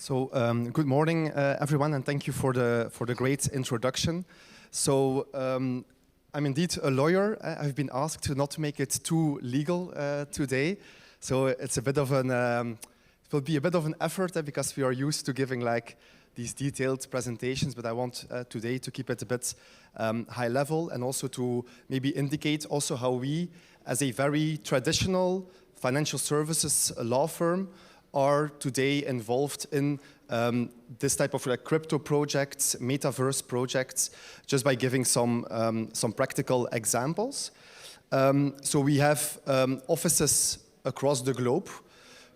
Good morning, everyone, and thank you for the great introduction. I'm indeed a lawyer. I've been asked to not make it too legal today, so it's a bit of an it will be a bit of an effort because we are used to giving like these detailed presentations. But I want today to keep it a bit high level, and also to maybe indicate also how we, as a very traditional financial services law firm, are today involved in this type of crypto projects, metaverse projects, just by giving some practical examples. So we have offices across the globe,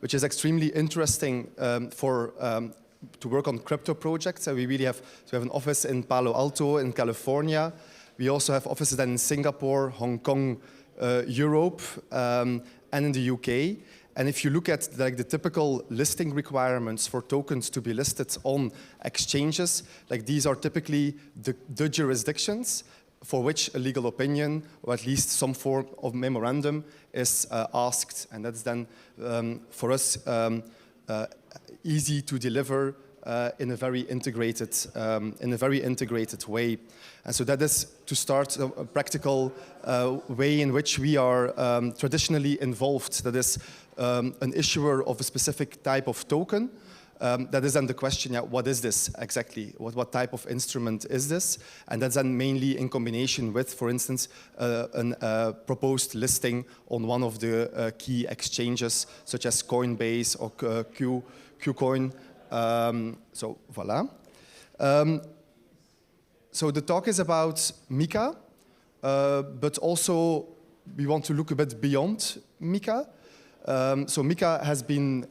which is extremely interesting to work on crypto projects. We really have an office in Palo Alto in California. We also have offices in Singapore, Hong Kong, Europe, and in the UK. And if you look at the typical listing requirements for tokens to be listed on exchanges, these are typically the jurisdictions for which a legal opinion, or at least some form of memorandum, is asked. And that's then, for us, easy to deliver in a very integrated way. And so that is to start a practical way in which we are traditionally involved. That is an issuer of a specific type of token. That is then the question, what is this exactly? What type of instrument is this? And that's then mainly in combination with, for instance, a proposed listing on one of the key exchanges, such as Coinbase or KuCoin. So voilà. So the talk is about MiCA, but also we want to look a bit beyond MiCA. So MiCA has been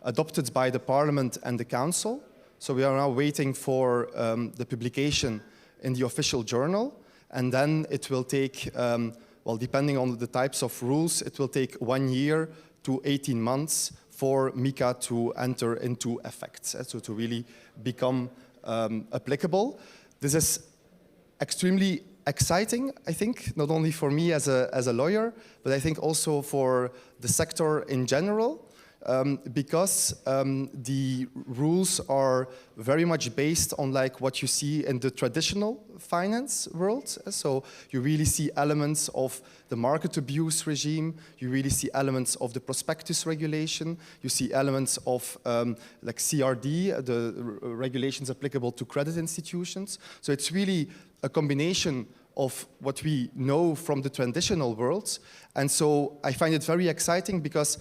adopted by the Parliament and the Council. So we are now waiting for the publication in the official journal. And then it will take, well, depending on the types of rules, it will take 1 year to 18 months for MiCA to enter into effect, so to really become applicable. This is extremely exciting, I think, not only for me as a lawyer, but I think also for the sector in general, because the rules are very much based on what you see in the traditional finance world. So you really see elements of the market abuse regime, you really see elements of the prospectus regulation, you see elements of CRD, the regulations applicable to credit institutions. So it's really a combination of what we know from the traditional world. And so I find it very exciting because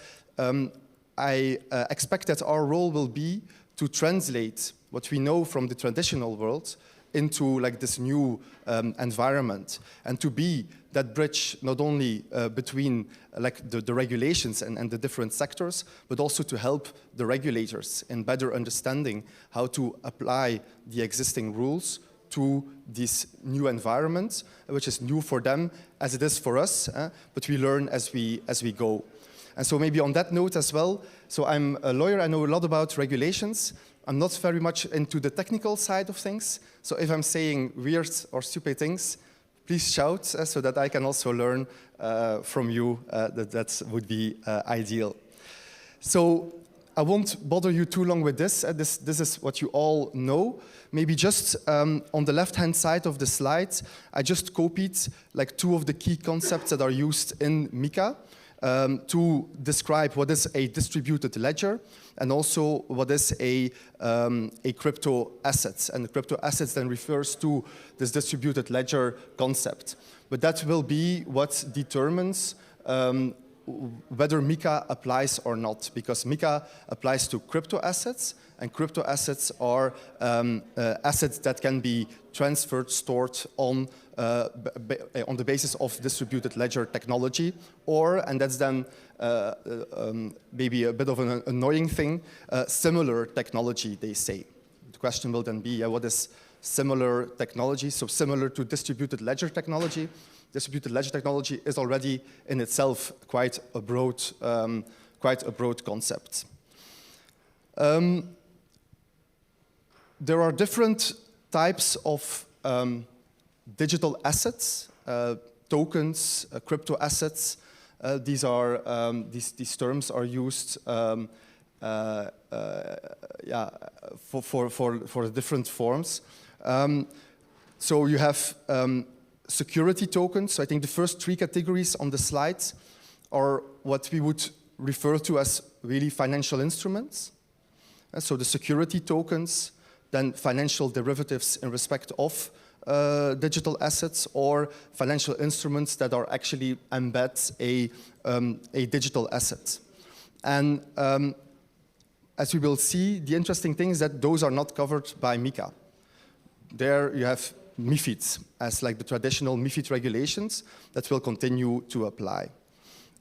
I expect that our role will be to translate what we know from the traditional world into this new environment, and to be that bridge not only between the regulations and the different sectors, but also to help the regulators in better understanding how to apply the existing rules to this new environment, which is new for them as it is for us, but we learn as we go. And so maybe on that note as well, so I'm a lawyer, I know a lot about regulations. I'm not very much into the technical side of things. So if I'm saying weird or stupid things, please shout so that I can also learn from you. That would be ideal. So I won't bother you too long with this. This is what you all know. Maybe just on the left-hand side of the slide, I just copied 2 of the key concepts that are used in MiCA. To describe what is a distributed ledger and also what is a crypto asset. And the crypto assets then refers to this distributed ledger concept. But that will be what determines whether MiCA applies or not, because MiCA applies to crypto assets, and crypto assets are assets that can be transferred, stored on the basis of distributed ledger technology, and that's then maybe a bit of an annoying thing, similar technology, they say. The question will then be, what is similar technology? So similar to distributed ledger technology. Distributed ledger technology is already in itself quite a broad concept. There are different types of digital assets, tokens, crypto assets. These terms are used yeah, for the different forms. So you have security tokens. So I think the first three categories on the slides are what we would refer to as really financial instruments. So the security tokens, then financial derivatives in respect of digital assets, or financial instruments that are actually embed a digital asset. And as we will see, the interesting thing is that those are not covered by MiCA. There you have MiFID as like the traditional MiFID regulations that will continue to apply.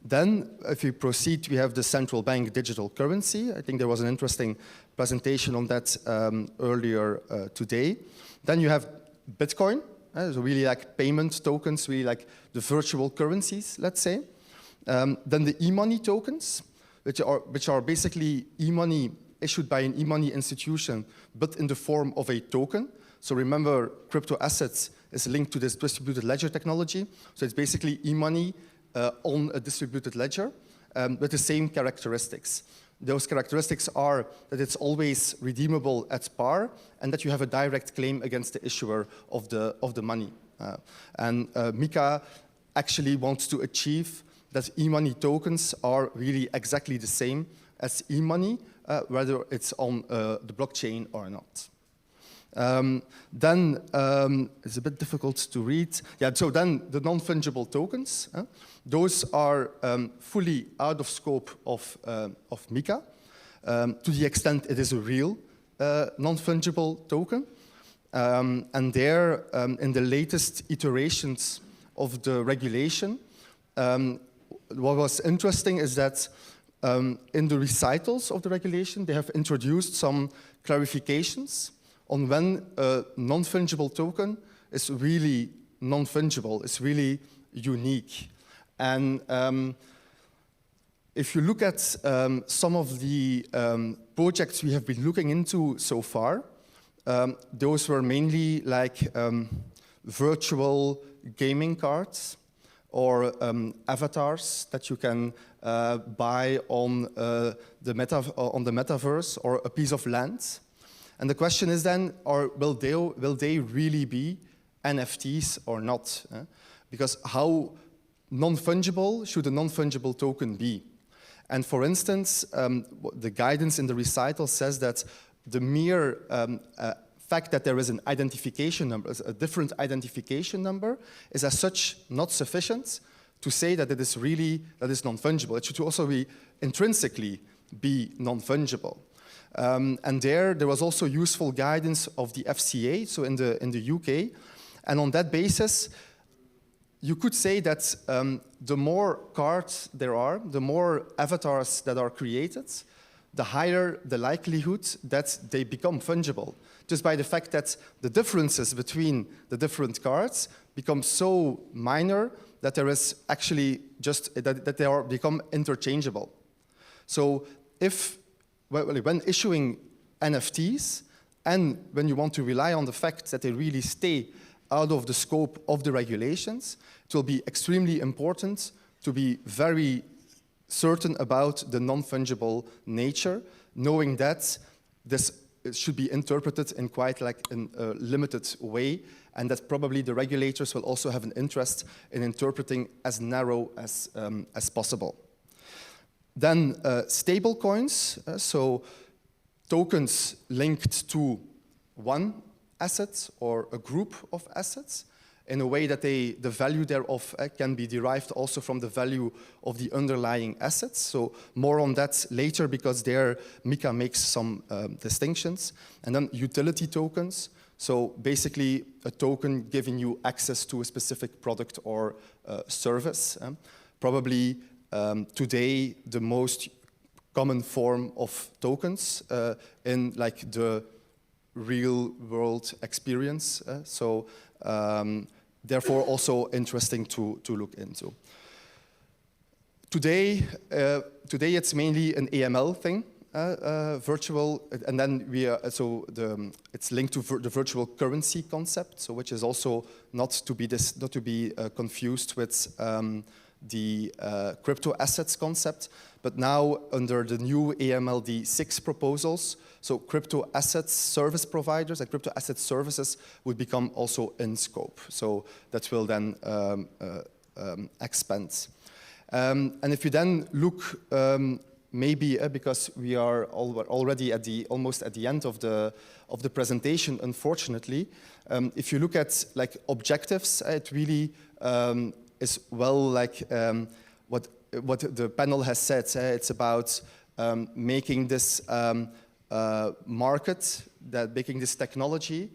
Then, if we proceed, we have the central bank digital currency. I think there was an interesting presentation on that earlier today. Then you have Bitcoin, so really like payment tokens, really like the virtual currencies, let's say. Then the e-money tokens, which are basically e-money issued by an e-money institution, but in the form of a token. So remember, crypto assets is linked to this distributed ledger technology. So it's basically e-money on a distributed ledger with the same characteristics. Those characteristics are that it's always redeemable at par and that you have a direct claim against the issuer of the money. MiCA actually wants to achieve that e-money tokens are really exactly the same as e-money, whether it's on the blockchain or not. Then it's a bit difficult to read. Yeah, so then the non-fungible tokens, those are fully out of scope of MiCA, to the extent it is a real non-fungible token. And there, in the latest iterations of the regulation, what was interesting is that in the recitals of the regulation, they have introduced some clarifications on when a non-fungible token is really non-fungible, is really unique. And if you look at some of the projects we have been looking into so far, those were mainly like virtual gaming cards or avatars that you can buy on the metaverse or a piece of land. And the question is then, will they really be NFTs or not? Because how non-fungible should a non-fungible token be? And for instance, the guidance in the recital says that the mere fact that there is an identification number, a different identification number, is as such not sufficient to say that it is non-fungible. It should also be intrinsically be non-fungible. And there was also useful guidance of the FCA, so in the UK. And on that basis, you could say that the more cards there are, the more avatars that are created, the higher the likelihood that they become fungible, just by the fact that the differences between the different cards become so minor that there is actually just that they are become interchangeable. So when issuing NFTs, and when you want to rely on the fact that they really stay out of the scope of the regulations, it will be extremely important to be very certain about the non-fungible nature, knowing that this should be interpreted in quite like a limited way, and that probably the regulators will also have an interest in interpreting as narrow as possible. Then stable coins, so tokens linked to one asset or a group of assets in a way that the value thereof can be derived also from the value of the underlying assets. So more on that later, because there MiCA makes some distinctions. And then utility tokens, so basically a token giving you access to a specific product or service. Probably today the most common form of tokens in like the real world experience. Therefore also interesting to look into. Today it's mainly an AML thing, virtual, and then it's linked to the virtual currency concept, so which is also not to be confused with the crypto assets concept, but now under the new AMLD 6 proposals, so crypto assets service providers and crypto asset services would become also in scope. So that will then expand. And if you then look, maybe because we are already almost at the end of the presentation, unfortunately, if you look at like objectives, it really is well like what the panel has said. It's about making this market, making this technology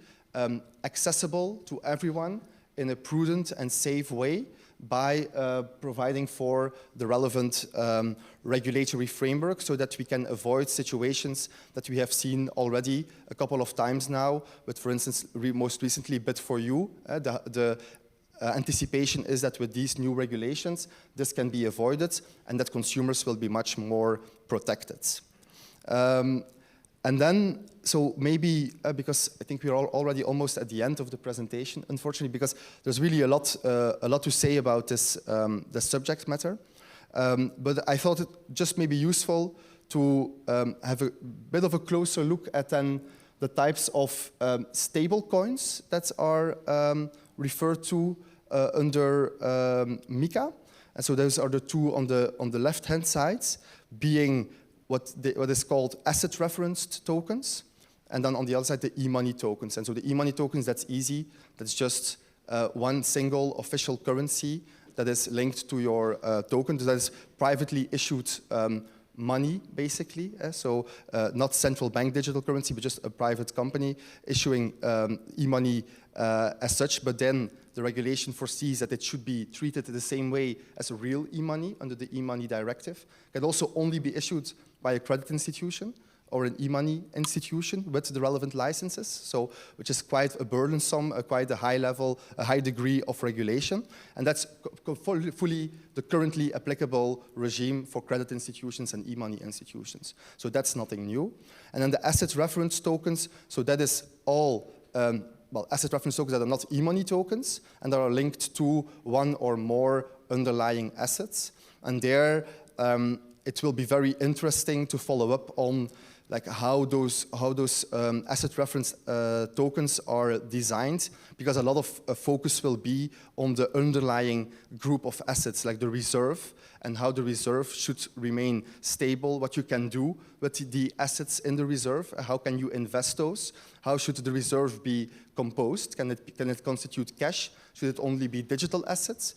accessible to everyone in a prudent and safe way by providing for the relevant regulatory framework so that we can avoid situations that we have seen already a couple of times now, with, for instance, most recently Bit4You. The anticipation is that with these new regulations, this can be avoided and that consumers will be much more protected. And then, so maybe, because I think we're already almost at the end of the presentation, unfortunately, because there's really a lot to say about this the subject matter. But I thought it just maybe useful to have a bit of a closer look at then the types of stable coins that are referred to under MiCA. And so those are the two on the left-hand side, being what is called asset-referenced tokens, and then on the other side, the e-money tokens. And so the e-money tokens, that's easy. That's just one single official currency that is linked to your token. That is privately issued money, basically. So not central bank digital currency, but just a private company issuing e-money as such. But then the regulation foresees that it should be treated the same way as a real e-money under the e-money directive. It can also only be issued by a credit institution or an e-money institution with the relevant licenses, so which is quite a burdensome, quite a high level, a high degree of regulation, and that's fully the currently applicable regime for credit institutions and e-money institutions. So that's nothing new. And then the asset reference tokens, so that is all asset reference tokens that are not e-money tokens and that are linked to one or more underlying assets. And there, it will be very interesting to follow up on like how those asset reference tokens are designed, because a lot of focus will be on the underlying group of assets, like the reserve, and how the reserve should remain stable, what you can do with the assets in the reserve, how can you invest those, how should the reserve be composed, can it constitute cash, should it only be digital assets,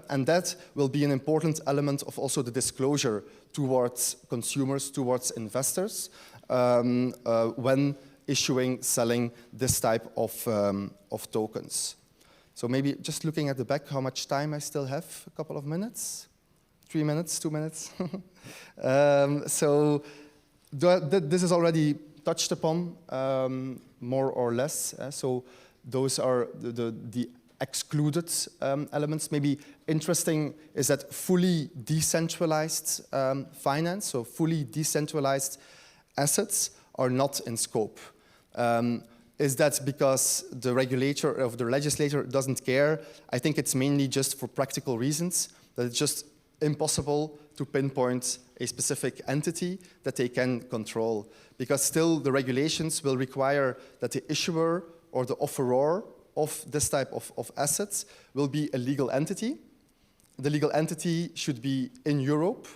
and that will be an important element of also the disclosure towards consumers, towards investors, when issuing, selling this type of tokens. So maybe just looking at the back, how much time I still have, a couple of minutes? 3 minutes, 2 minutes? So this is already touched upon, more or less. So those are the excluded elements. Maybe interesting is that fully decentralized finance, so fully decentralized assets are not in scope. Is that because the regulator or the legislator doesn't care? I think it's mainly just for practical reasons, that it's just impossible to pinpoint a specific entity that they can control, because still the regulations will require that the issuer or the offeror of this type of assets will be a legal entity. The legal entity should be in Europe.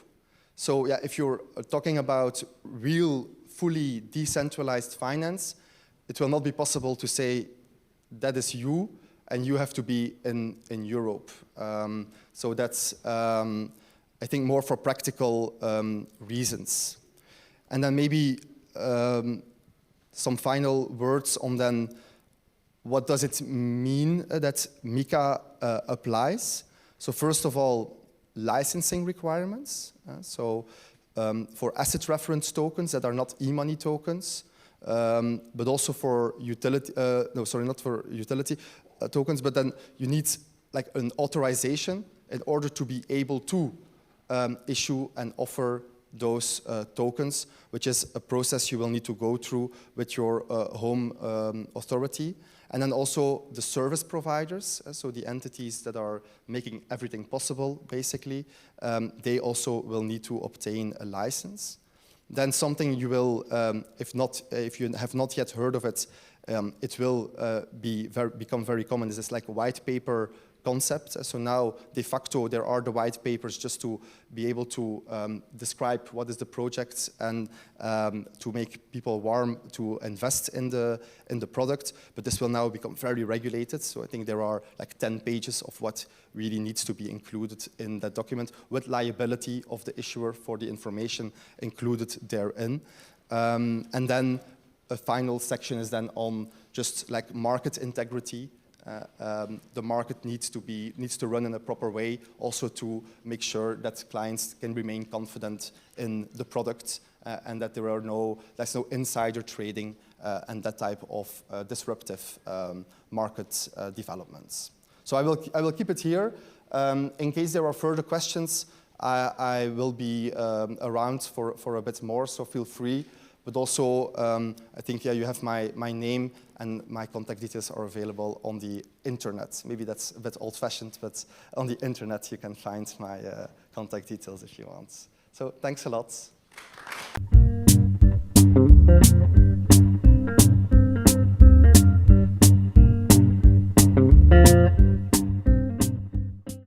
So yeah, if you're talking about real, fully decentralized finance, it will not be possible to say that is you and you have to be in Europe. So that's, I think, more for practical reasons. And then maybe some final words on then what does it mean that MiCA applies. So first of all, licensing requirements. So for asset reference tokens that are not e-money tokens, but also for utility, not for utility tokens, but then you need like an authorization in order to be able to issue and offer those tokens, which is a process you will need to go through with your home authority. And then also the service providers, so the entities that are making everything possible, basically, they also will need to obtain a license. Then something you will, if you have not yet heard of it, it will become very common. This is like a white paper concept. So now, de facto, there are the white papers just to be able to describe what is the project and to make people warm to invest in the product. But this will now become very regulated. So I think there are like 10 pages of what really needs to be included in that document, with liability of the issuer for the information included therein. And then a final section is then on just like market integrity. The market needs to run in a proper way, also to make sure that clients can remain confident in the product and that there's no insider trading and that type of disruptive market developments. So I will keep it here. In case there are further questions, I will be around for a bit more, so feel free. But also, I think, you have my name and my contact details are available on the internet. Maybe that's a bit old-fashioned, but on the internet you can find my contact details if you want. So thanks a lot.